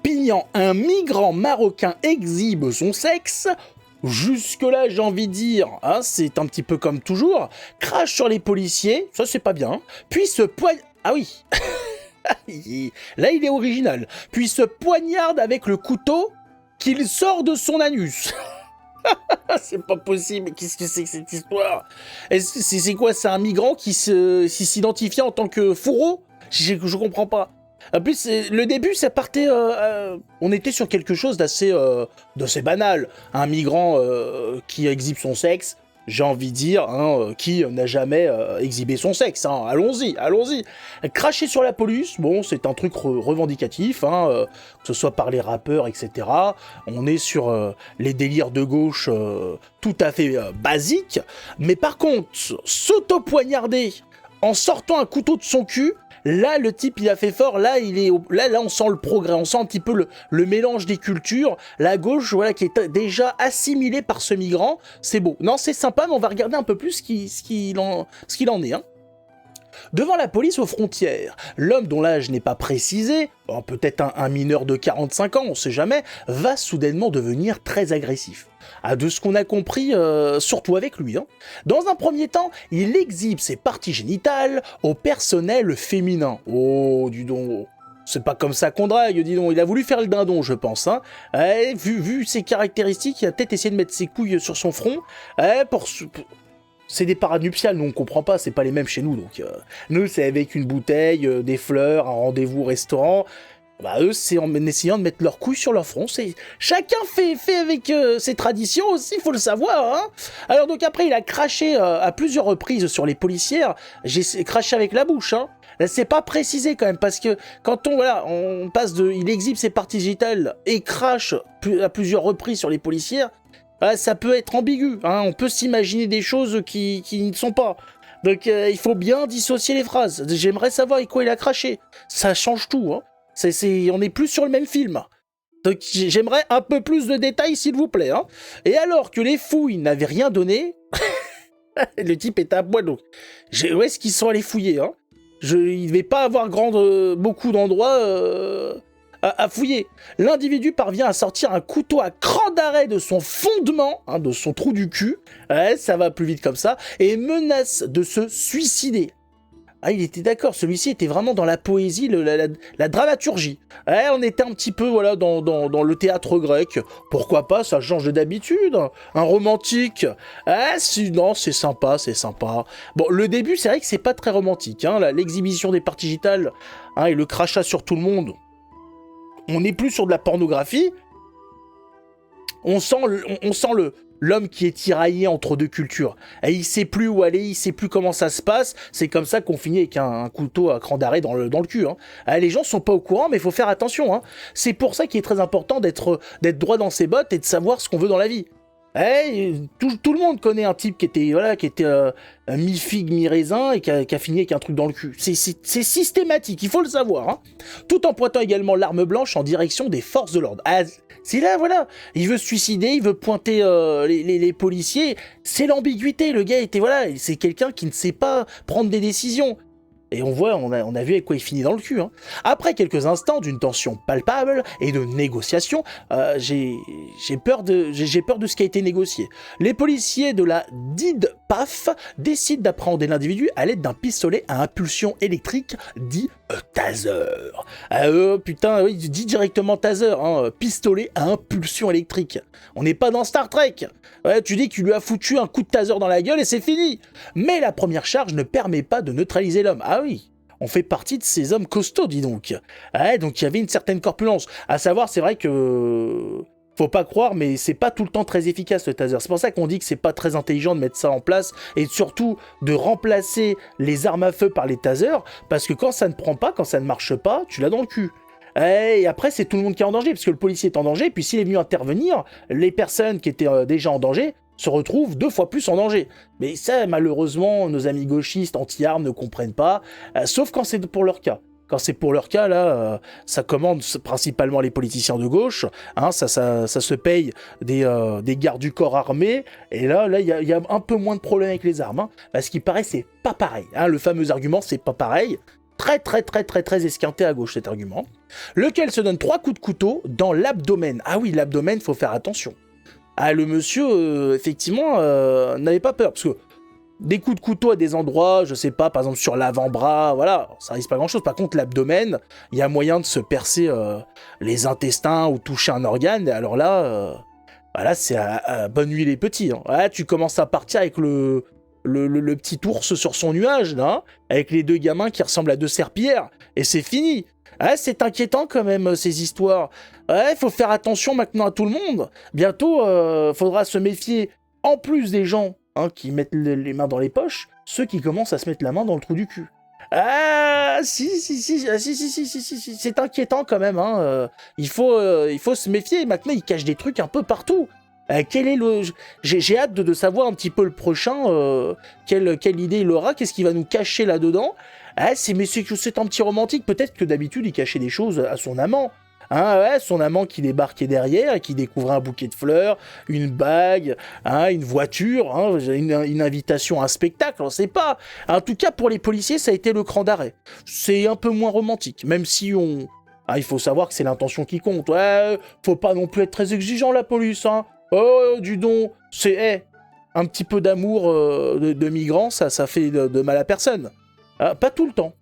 Perpignan, un migrant marocain exhibe son sexe. Jusque-là, j'ai envie de dire, hein, c'est un petit peu comme toujours. Crache sur les policiers, ça c'est pas bien. Puis se poignarde... Ah oui. Là, il est original. Puis se poignarde avec le couteau qu'il sort de son anus. C'est pas possible. Qu'est-ce que c'est que cette histoire? C'est quoi? C'est un migrant qui s'identifiait en tant que fourreau? Je comprends pas. En plus, le début, ça partait... on était sur quelque chose d'assez banal. Un migrant qui exhibe son sexe, j'ai envie de dire, hein, qui n'a jamais exhibé son sexe. Hein. Allons-y. Cracher sur la police, bon, c'est un truc revendicatif, hein, que ce soit par les rappeurs, etc. On est sur les délires de gauche tout à fait basiques. Mais par contre, s'auto-poignarder en sortant un couteau de son cul... Là, le type, il a fait fort. Là, là, on sent le progrès. On sent un petit peu le mélange des cultures. La gauche, voilà, qui est déjà assimilée par ce migrant. C'est beau. Non, c'est sympa, mais on va regarder un peu plus ce qu'il en est. Hein. Devant la police aux frontières, l'homme dont l'âge n'est pas précisé, peut-être un mineur de 45 ans, on sait jamais, va soudainement devenir très agressif. De ce qu'on a compris, surtout avec lui. Hein. Dans un premier temps, il exhibe ses parties génitales au personnel féminin. Oh, dis donc, c'est pas comme ça qu'on drague, dis donc. Il a voulu faire le dindon, je pense. Hein. Vu ses caractéristiques, il a peut-être essayé de mettre ses couilles sur son front. C'est des parades nuptiales, nous on comprend pas, c'est pas les mêmes chez nous. Donc nous, c'est avec une bouteille, des fleurs, un rendez-vous au restaurant. Eux, c'est en essayant de mettre leurs couilles sur leur front. Chacun fait avec ses traditions aussi, il faut le savoir. Hein. Alors donc après, il a craché à plusieurs reprises sur les policières. J'ai craché avec la bouche. Hein. Là, c'est pas précisé quand même, parce que quand on passe de... Il exhibe ses parties génitales et crache à plusieurs reprises sur les policières, ça peut être ambigu. Hein. On peut s'imaginer des choses qui ne sont pas. Donc il faut bien dissocier les phrases. J'aimerais savoir avec quoi il a craché. Ça change tout. Hein. On est plus sur le même film. Donc j'aimerais un peu plus de détails, s'il vous plaît. Hein. Et alors que les fouilles n'avaient rien donné, le type est à bout. Donc, où est-ce qu'ils sont allés fouiller? Hein. Il ne devait pas avoir beaucoup d'endroits à fouiller. L'individu parvient à sortir un couteau à cran d'arrêt de son fondement, hein, de son trou du cul. Ça va plus vite comme ça. Et menace de se suicider. Il était d'accord, celui-ci était vraiment dans la poésie, la dramaturgie. On était un petit peu dans le théâtre grec. Pourquoi pas, ça change d'habitude. Un romantique. Non, c'est sympa. Bon, le début, c'est vrai que c'est pas très romantique. Hein, l'exhibition des parties génitales et le crachat sur tout le monde. On n'est plus sur de la pornographie. On sent l'homme qui est tiraillé entre deux cultures. Et il sait plus où aller, il sait plus comment ça se passe. C'est comme ça qu'on finit avec un couteau à cran d'arrêt dans le cul. Hein. Les gens sont pas au courant, mais il faut faire attention. Hein. C'est pour ça qu'il est très important d'être droit dans ses bottes et de savoir ce qu'on veut dans la vie. Tout le monde connaît un type qui était mi-figue, mi-raisin et qui a fini avec un truc dans le cul. C'est systématique, il faut le savoir. Hein. Tout en pointant également l'arme blanche en direction des forces de l'ordre. C'est là, voilà. Il veut se suicider, il veut pointer les policiers. C'est l'ambiguïté. Le gars c'est quelqu'un qui ne sait pas prendre des décisions. Et on a vu avec quoi il finit dans le cul. Hein. Après quelques instants d'une tension palpable et de négociation, j'ai peur de ce qui a été négocié. Les policiers de la DIDPAF décident d'appréhender l'individu à l'aide d'un pistolet à impulsion électrique dit taser. Putain, oui, dit directement taser, hein, pistolet à impulsion électrique. On n'est pas dans Star Trek. Tu dis qu'il lui a foutu un coup de taser dans la gueule et c'est fini. Mais la première charge ne permet pas de neutraliser l'homme. Oui, on fait partie de ces hommes costauds, dis donc. Donc il y avait une certaine corpulence. À savoir, c'est vrai que... Faut pas croire, mais c'est pas tout le temps très efficace le taser. C'est pour ça qu'on dit que c'est pas très intelligent de mettre ça en place et surtout de remplacer les armes à feu par les tasers, parce que quand ça ne prend pas, quand ça ne marche pas, tu l'as dans le cul. Et après, c'est tout le monde qui est en danger, parce que le policier est en danger, puis s'il est venu intervenir, les personnes qui étaient déjà en danger se retrouvent 2 fois plus en danger. Mais ça, malheureusement, nos amis gauchistes anti-armes ne comprennent pas, sauf quand c'est pour leur cas. Quand c'est pour leur cas, là, ça commande principalement les politiciens de gauche, hein, ça se paye des gardes du corps armés, et là, il y a un peu moins de problèmes avec les armes, hein, parce qu'il paraît c'est pas pareil. Hein, le fameux argument, c'est pas pareil. très esquinté à gauche cet argument, lequel se donne 3 coups de couteau dans l'abdomen. Ah oui, l'abdomen, faut faire attention. Ah, le monsieur, effectivement, n'avait pas peur, parce que des coups de couteau à des endroits, je sais pas, par exemple sur l'avant-bras, voilà, ça risque pas grand-chose. Par contre, l'abdomen, il y a moyen de se percer les intestins ou toucher un organe, et alors là, voilà, c'est à bonne nuit les petits. Hein. Là, tu commences à partir avec le petit ours sur son nuage, là, avec les 2 gamins qui ressemblent à 2 serpillères, et c'est fini. Ouais, c'est inquiétant quand même, ces histoires. Ouais, faut faire attention maintenant à tout le monde. Bientôt, faudra se méfier, en plus des gens qui mettent les mains dans les poches, ceux qui commencent à se mettre la main dans le trou du cul. Ah, si, c'est inquiétant quand même. Il faut se méfier. Maintenant, ils cachent des trucs un peu partout. Quel est le... J'ai hâte de savoir un petit peu le prochain, quelle idée il aura, qu'est-ce qu'il va nous cacher là-dedans. Ah, c'est un petit romantique, peut-être que d'habitude il cachait des choses à son amant. Ouais, son amant qui débarquait derrière et qui découvrait un bouquet de fleurs, une bague, une voiture, une invitation à un spectacle, on sait pas. En tout cas, pour les policiers, ça a été le cran d'arrêt. C'est un peu moins romantique, même si il faut savoir que c'est l'intention qui compte. Ouais, faut pas non plus être très exigeant, la police, Oh, du don, c'est... un petit peu d'amour de migrants, ça fait de mal à personne. Pas tout le temps.